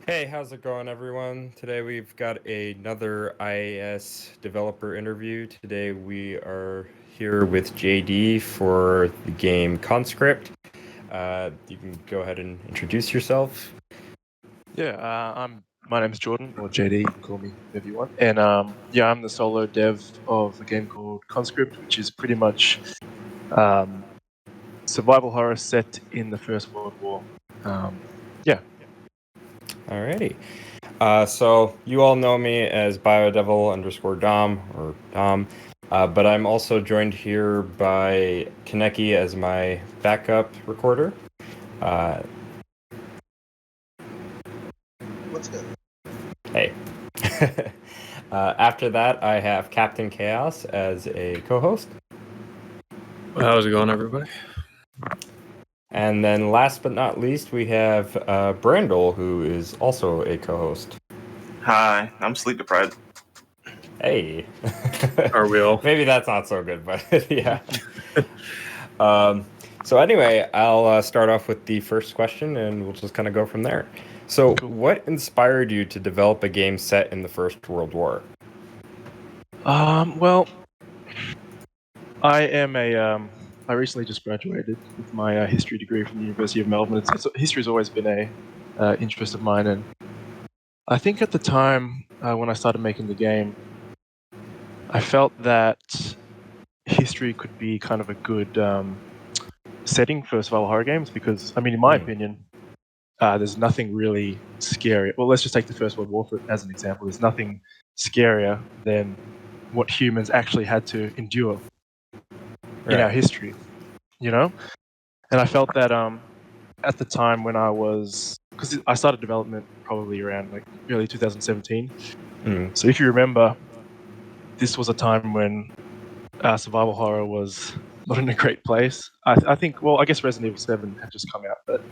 Hey, how's it going, everyone? Today we've got another IAS developer interview. Today we are here with JD for the game Conscript. You can go ahead and introduce yourself. Yeah, my name's Jordan, or JD. You can call me whatever you want. And I'm the solo dev of a game called Conscript, which is pretty much survival horror set in the First World War. Yeah. Alrighty. So you all know me as biodevil_Dom or Dom, but I'm also joined here by Kaneki as my backup recorder. Uh, What's good? Hey. After that, I have KaptainKaos as a co-host. How's it going, everybody? And then last but not least, we have Brandel, who is also a co-host. Hi, I'm sleep deprived. Hey. Are we all? Maybe that's not so good, but yeah. So anyway, I'll start off with the first question, and we'll just kind of go from there. So, Cool. What inspired you to develop a game set in the First World War? Well, I recently just graduated with my history degree from the University of Melbourne. History's always been a interest of mine, and I think at the time when I started making the game, I felt that history could be kind of a good setting for survival horror games because, I mean, in my opinion, there's nothing really scary. Well, let's just take the First World War as an example. There's nothing scarier than what humans actually had to endure in our history, you know? And I felt that at the time when because I started development probably around like early 2017. So if you remember, this was a time when survival horror was not in a great place. I think, well, I guess Resident Evil 7 had just come out, but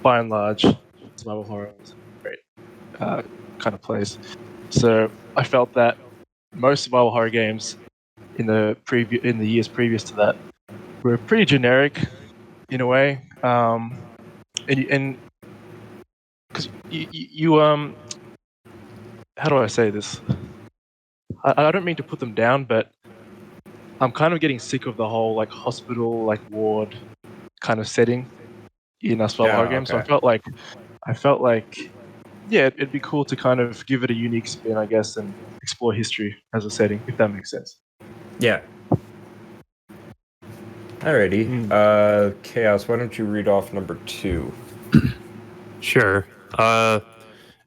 by and large, survival horror was in a great kind of place. So I felt that most survival horror games in the years previous to that were pretty generic in a way, and because you how do I say this? I don't mean to put them down, but I'm kind of getting sick of the whole like hospital, like ward kind of setting in a survival horror game. So I felt like, yeah, it'd be cool to kind of give it a unique spin, I guess, and explore history as a setting, if that makes sense. Yeah. Alrighty. Chaos, why don't you read off number 2? Sure. As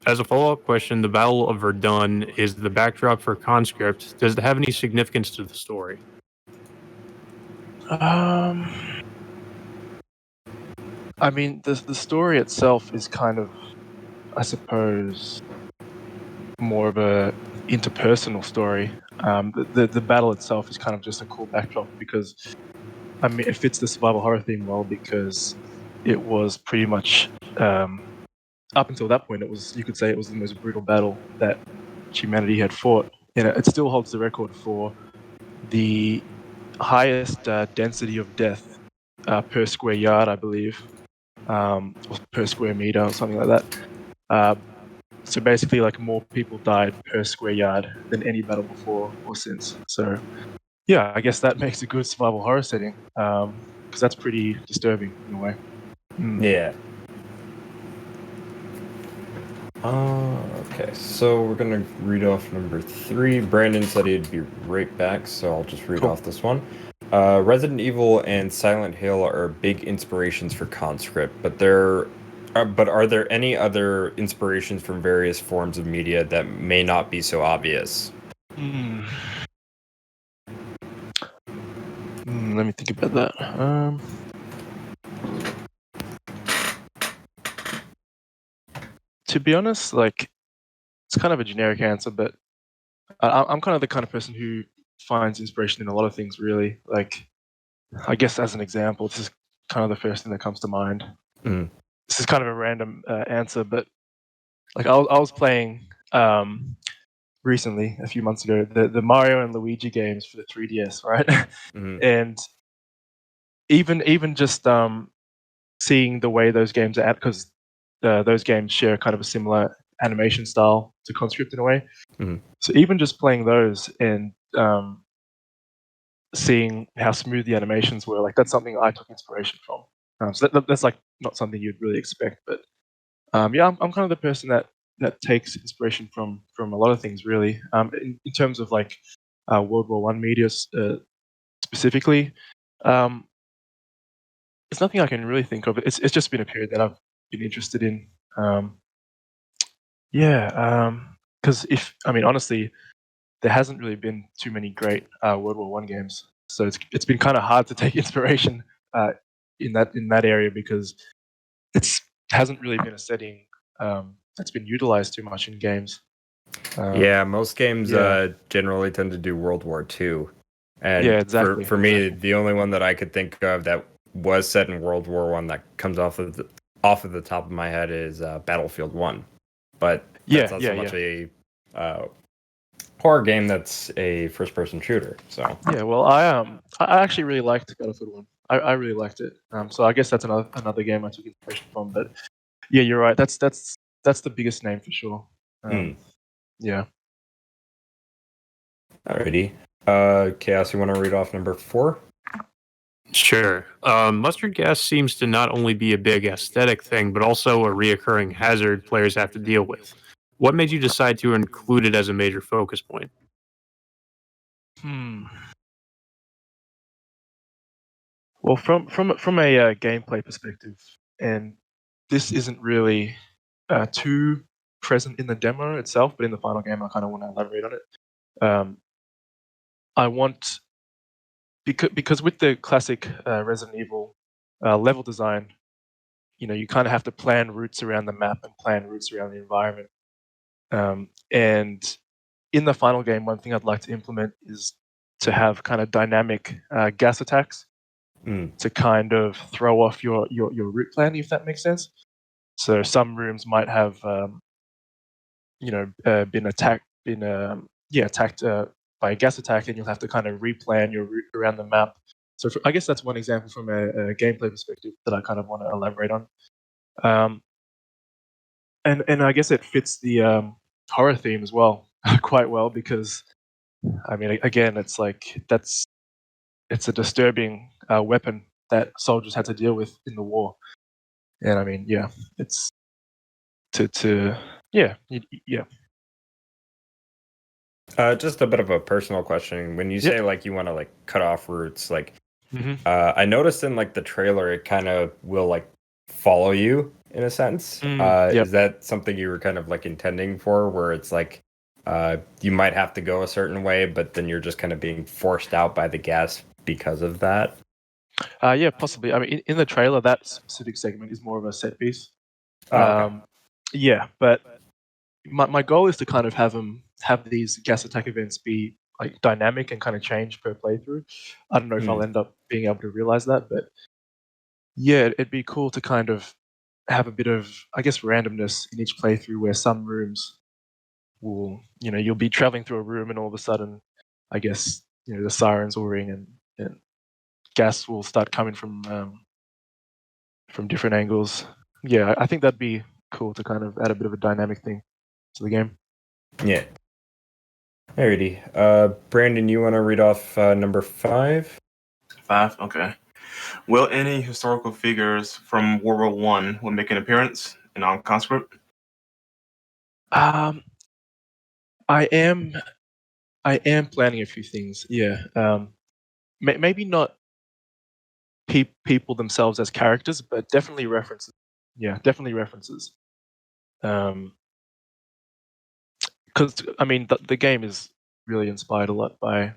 a follow-up question, the Battle of Verdun is the backdrop for Conscript. Does it have any significance to the story? I mean, the story itself is kind of, I suppose, more of a interpersonal story. The battle itself is kind of just a cool backdrop because, I mean, it fits the survival horror theme well because it was pretty much up until that point, you could say it was the most brutal battle that humanity had fought, and it still holds the record for the highest density of death per square yard, I believe, or per square meter or something like that. So basically, like more people died per square yard than any battle before or since. So yeah, I guess that makes a good survival horror setting because that's pretty disturbing in a way. Yeah. Okay, so we're gonna read off number 3. Brandon said he'd be right back, so I'll just read off this one. Resident Evil and Silent Hill are big inspirations for Conscript, but are there any other inspirations from various forms of media that may not be so obvious? Let me think about that. To be honest, like it's kind of a generic answer, but I'm kind of the kind of person who finds inspiration in a lot of things. Really, like I guess as an example, this is kind of the first thing that comes to mind. This is kind of a random answer, but like I was playing recently, a few months ago, the Mario and Luigi games for the 3DS, right? And even just seeing the way those games are, because those games share kind of a similar animation style to Conscript in a way. Mhm. So even just playing those and seeing how smooth the animations were, like that's something I took inspiration from. So that's like not something you'd really expect, but yeah, I'm kind of the person that takes inspiration from a lot of things really. In terms of like World War One media specifically, there's nothing I can really think of. It's just been a period that I've been interested in. Because honestly, there hasn't really been too many great World War One games, so it's been kind of hard to take inspiration in that area because it's hasn't really been a setting that's been utilized too much in games. Yeah, most games yeah. generally tend to do World War II. And Yeah, exactly. for me, exactly. the only one that I could think of that was set in World War One that comes off of the top of my head is Battlefield 1. But that's not so much a horror game, that's a first person shooter. So Yeah, well, I actually really liked Battlefield One. I really liked it. So I guess that's another game I took inspiration from. But yeah, you're right. That's the biggest name for sure. Yeah. Alrighty. Chaos, you want to read off number 4? Sure. Mustard gas seems to not only be a big aesthetic thing, but also a reoccurring hazard players have to deal with. What made you decide to include it as a major focus point? Well, from a gameplay perspective, and this isn't really too present in the demo itself, but in the final game, I kind of want to elaborate on it. I want because with the classic Resident Evil level design, you kind of have to plan routes around the map and plan routes around the environment. And in the final game, one thing I'd like to implement is to have kind of dynamic gas attacks to kind of throw off your route plan, if that makes sense. So some rooms might have, been attacked by a gas attack, and you'll have to kind of replan your route around the map. So I guess that's one example from a gameplay perspective that I kind of want to elaborate on. And I guess it fits the horror theme as well quite well because, I mean, again, it's like it's a disturbing weapon that soldiers had to deal with in the war, and I mean, yeah, it's yeah. Just a bit of a personal question. When you say like you want to like cut off routes, like I noticed in like the trailer, it kind of will like follow you in a sense. Is that something you were kind of like intending for, where it's like you might have to go a certain way, but then you're just kind of being forced out by the gas because of that? Yeah, possibly. I mean, in the trailer, that specific segment is more of a set piece. Okay. Yeah, but my goal is to kind of have these gas attack events be like dynamic and kind of change per playthrough. I don't know if I'll end up being able to realize that, but yeah, it'd be cool to kind of have a bit of, I guess, randomness in each playthrough where some rooms will, you'll be traveling through a room and all of a sudden, I guess, the sirens will ring and gas will start coming from different angles. Yeah, I think that'd be cool to kind of add a bit of a dynamic thing to the game. Yeah. Alrighty. Brandon, you want to read off number 5? 5? Okay. Will any historical figures from World War One will make an appearance in Conscript? I am planning a few things. Yeah. Maybe not people themselves as characters, but definitely references. Yeah, definitely references. Because I mean, the game is really inspired a lot by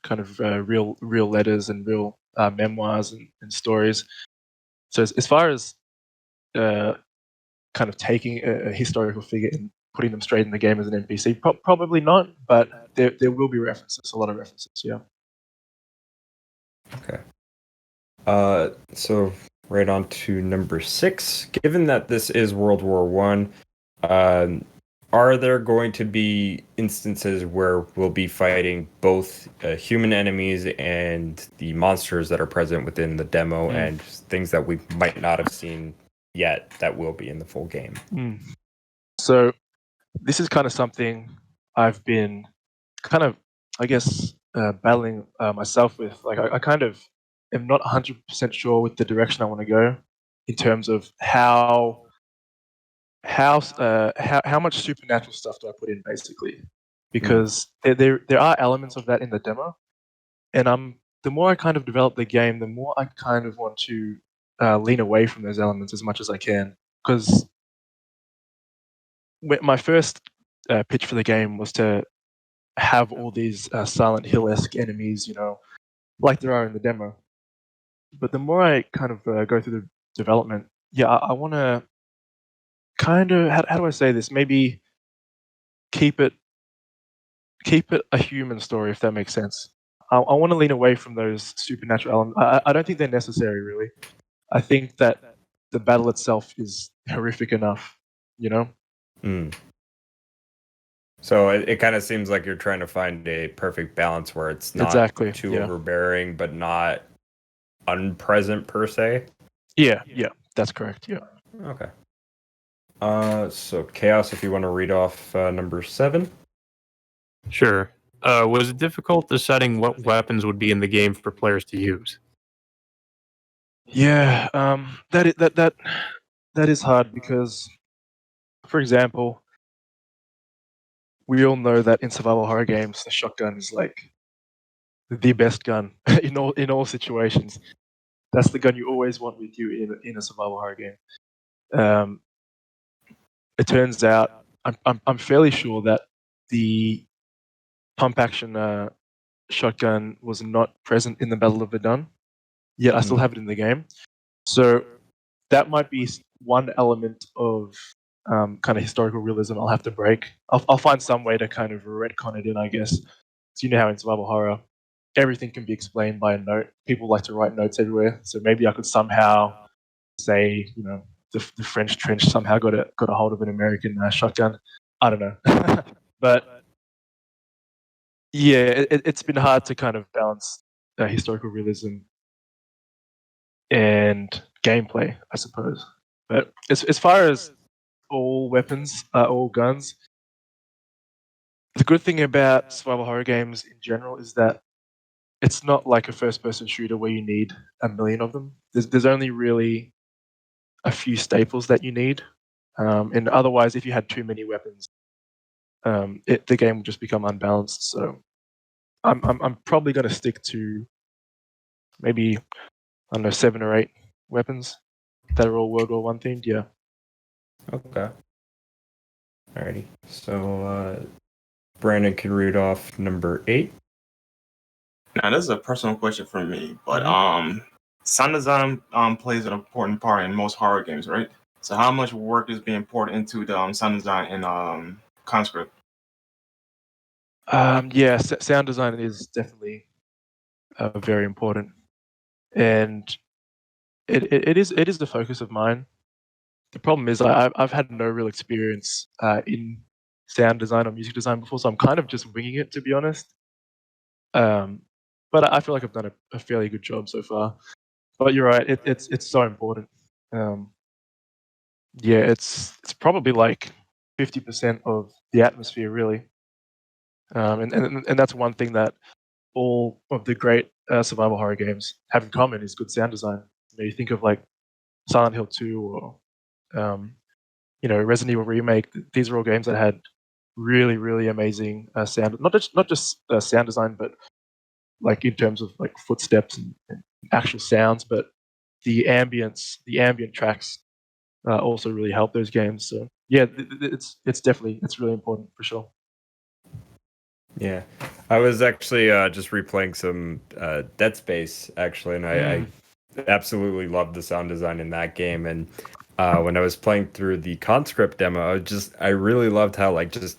kind of real letters and real memoirs and stories. So as far as kind of taking a historical figure and putting them straight in the game as an NPC, probably not, but there will be references, a lot of references. Yeah. Okay. So right on to number 6. Given that this is World War One, are there going to be instances where we'll be fighting both human enemies and the monsters that are present within the demo and things that we might not have seen yet that will be in the full game. So this is kind of something I've been kind of, I guess, battling myself with. Like, I kind of am not 100% sure with the direction I want to go in terms of how much supernatural stuff do I put in, basically, because there are elements of that in the demo, and the more I kind of develop the game, the more I kind of want to lean away from those elements as much as I can, because my first pitch for the game was to have all these Silent Hill-esque enemies, like there are in the demo. But the more I kind of go through the development, I want to kind of, how do I say this? Maybe keep it a human story, if that makes sense. I want to lean away from those supernatural elements. I don't think they're necessary, really. I think that the battle itself is horrific enough, So it kind of seems like you're trying to find a perfect balance where it's not Exactly, too yeah. overbearing, but not unpresent per se. Yeah, that's correct. Yeah. Okay. So Chaos, if you want to read off number 7. Sure. Was it difficult deciding what weapons would be in the game for players to use? Yeah, that is hard because, for example, we all know that in survival horror games, the shotgun is like the best gun in all situations. That's the gun you always want with you in a survival horror game. It turns out I'm fairly sure that the pump action shotgun was not present in the Battle of Verdun, yet I still have it in the game. So that might be one element of kind of historical realism I'll have to break. I'll find some way to kind of retcon it in, I guess. So you know how in survival horror, everything can be explained by a note. People like to write notes everywhere. So maybe I could somehow say, the French trench somehow got a hold of an American shotgun. I don't know. But yeah, it's been hard to kind of balance historical realism and gameplay, I suppose. But as far as all weapons, all guns, the good thing about survival horror games in general is that it's not like a first-person shooter where you need a million of them. There's only really a few staples that you need, and otherwise, if you had too many weapons, the game would just become unbalanced. So I'm probably going to stick to maybe, I don't know, 7 or 8 weapons that are all World War One themed. Yeah. Okay. Alrighty. So Brandon can read off number 8. Now, this is a personal question for me, but sound design plays an important part in most horror games, right? So how much work is being poured into the sound design in Conscript? Yeah, sound design is definitely very important, and it is the focus of mine. The problem is I've had no real experience in sound design or music design before, so I'm kind of just winging it, to be honest. But I feel like I've done a fairly good job so far. But you're right, it's so important. Yeah, it's probably like 50% of the atmosphere, really. And that's one thing that all of the great survival horror games have in common is good sound design. You think of like Silent Hill 2 or Resident Evil Remake. These are all games that had really, really amazing sound. Not just sound design, but like in terms of like footsteps and actual sounds. But the ambient tracks also really help those games. So yeah, it's definitely really important for sure. Yeah, I was actually just replaying some Dead Space actually, and I absolutely loved the sound design in that game. And when I was playing through the Conscript demo, I really loved how like just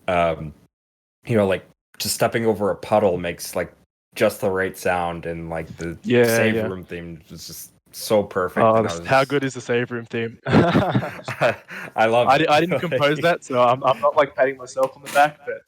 like just stepping over a puddle makes like just the right sound, and like the save room theme was just so perfect. How good is the save room theme? I love it. I didn't compose that, so I'm not like patting myself on the back, but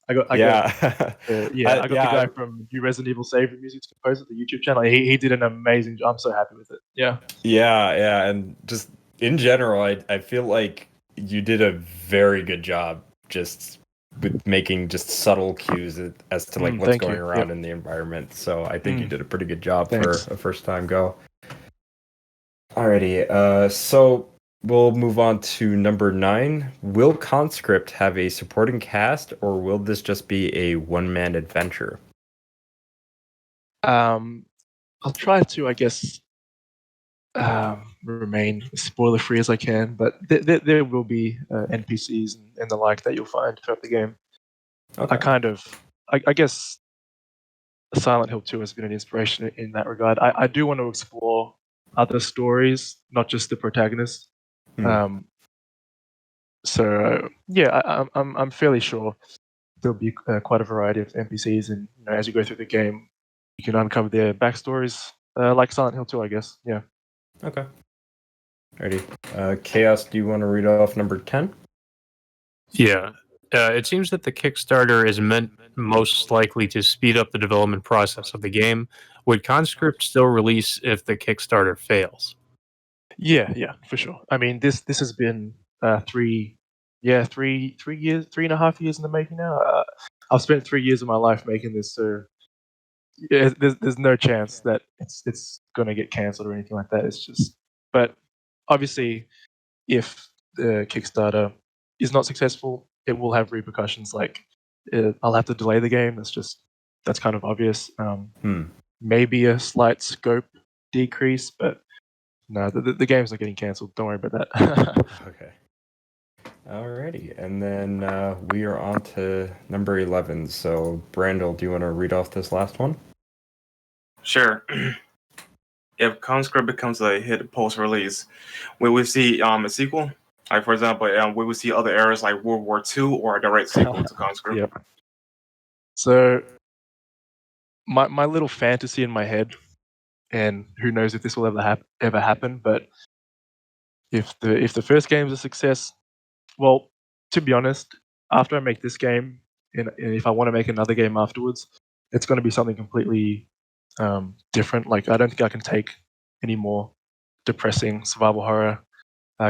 I got the guy from New Resident Evil Save Room Music to compose it, the YouTube channel. He did an amazing job. I'm so happy with it. Yeah. Yeah, and just in general, I feel like you did a very good job just with making just subtle cues as to like what's thank going you. around Yep. in the environment. So I think you did a pretty good job Thanks. for a first time go. Alrighty, so we'll move on to number 9. Will Conscript have a supporting cast, or will this just be a one-man adventure? I'll try to, I guess, remain as spoiler-free as I can, but there will be NPCs and the like that you'll find throughout the game. Okay. I guess Silent Hill 2 has been an inspiration in that regard. I do want to explore other stories, not just the protagonist. Hmm. So yeah, I'm fairly sure there'll be quite a variety of NPCs, and as you go through the game, you can uncover their backstories, like Silent Hill 2, I guess. Yeah. Okay. Ready. Chaos, do you want to read off number 10? Yeah. It seems that the Kickstarter is meant most likely to speed up the development process of the game. Would Conscript still release if the Kickstarter fails? Yeah, for sure. I mean, this has been 3.5 years in the making now. I've spent 3 years of my life making this, so yeah, there's no chance that it's gonna get cancelled or anything like that. It's just, but obviously, if the Kickstarter is not successful, it will have repercussions. Like, I'll have to delay the game. That's kind of obvious. Maybe a slight scope decrease, but no, the game's not getting cancelled. Don't worry about that. Okay. Alrighty, and then we are on to number 11. So, Brandel, do you want to read off this last one? Sure. If Conscript becomes a hit post-release, will we see a sequel? Like, for example, we will see other eras like World War II or a direct sequel to Conscript. Yep. So, my little fantasy in my head, and who knows if this will ever happen, but if the first game is a success, well, to be honest, after I make this game, and if I want to make another game afterwards, it's going to be something completely different. Like, I don't think I can take any more depressing survival horror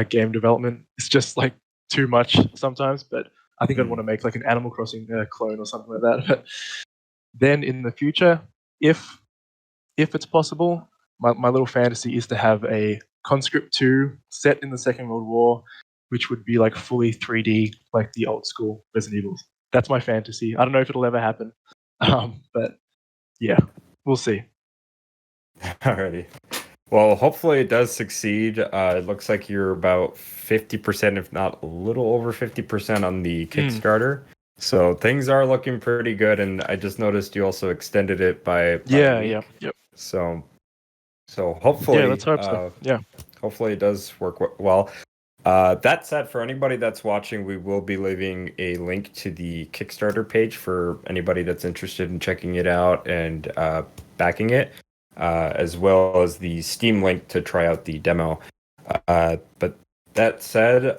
game development. It's just like too much sometimes. But I think I'd want to make like an Animal Crossing clone or something like that. But then in the future, if it's possible, my little fantasy is to have a Conscript 2 set in the Second World War, which would be like fully 3D, like the old school Resident Evil. That's my fantasy. I don't know if it'll ever happen, but yeah, we'll see. Alrighty. Well, hopefully it does succeed. It looks like you're about 50%, if not a little over 50% on the Kickstarter. So things are looking pretty good, and I just noticed you also extended it by a week. Yep. So hopefully, let's hope so. Yeah. Hopefully it does work well. That said, for anybody that's watching, we will be leaving a link to the Kickstarter page for anybody that's interested in checking it out and backing it, as well as the Steam link to try out the demo. But that said,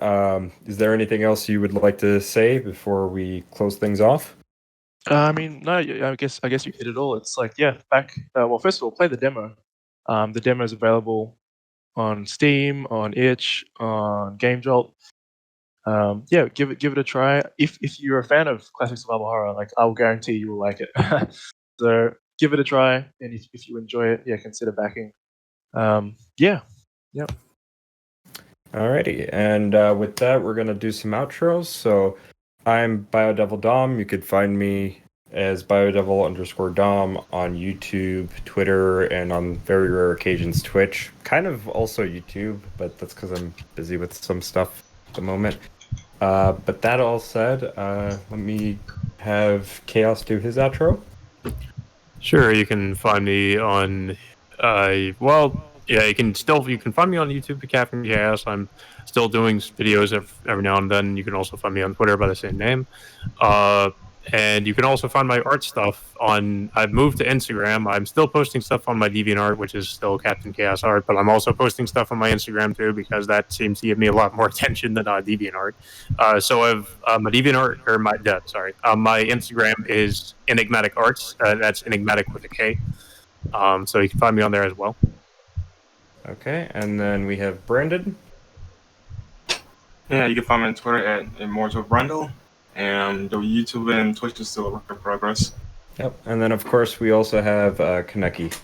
is there anything else you would like to say before we close things off? I mean, no, I guess you hit it all. It's like, well, first of all, play the demo. The demo is available on Steam, on Itch, on GameJolt. Give it a try. If you're a fan of classic survival horror, like, I'll guarantee you will like it. So give it a try, and if you enjoy it, consider backing. Alrighty, and with that, we're gonna do some outros. So I'm BioDevilDom. You could find me as BioDevil_Dom on YouTube, Twitter, and on very rare occasions Twitch. Kind of also YouTube, but that's because I'm busy with some stuff at the moment. But that all said, let me have Chaos do his outro. Sure, you can find me on you can find me on YouTube at KaptainKaos. I'm still doing videos every now and then. You can also find me on Twitter by the same name. And you can also find my art stuff on. I've moved to Instagram. I'm still posting stuff on my DeviantArt, which is still KaptainKaos art, but I'm also posting stuff on my Instagram too, because that seems to give me a lot more attention than DeviantArt. So I've my DeviantArt or my Instagram is Enigmatic Arts. That's Enigmatic with a K. So you can find me on there as well. Okay, and then we have Brandon. Yeah, you can find me on Twitter at ImmortalBrundle, and the YouTube and Twitch is still a work in progress. Yep. And then, of course, we also have Kaneki.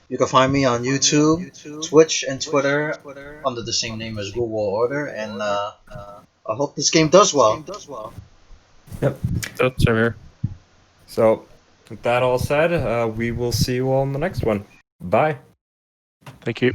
You can find me on YouTube, Twitch, and Twitter under the same name as Google Order, and I hope this game does well. Yep. That's here. So, with that all said, we will see you all in the next one. Bye. Thank you.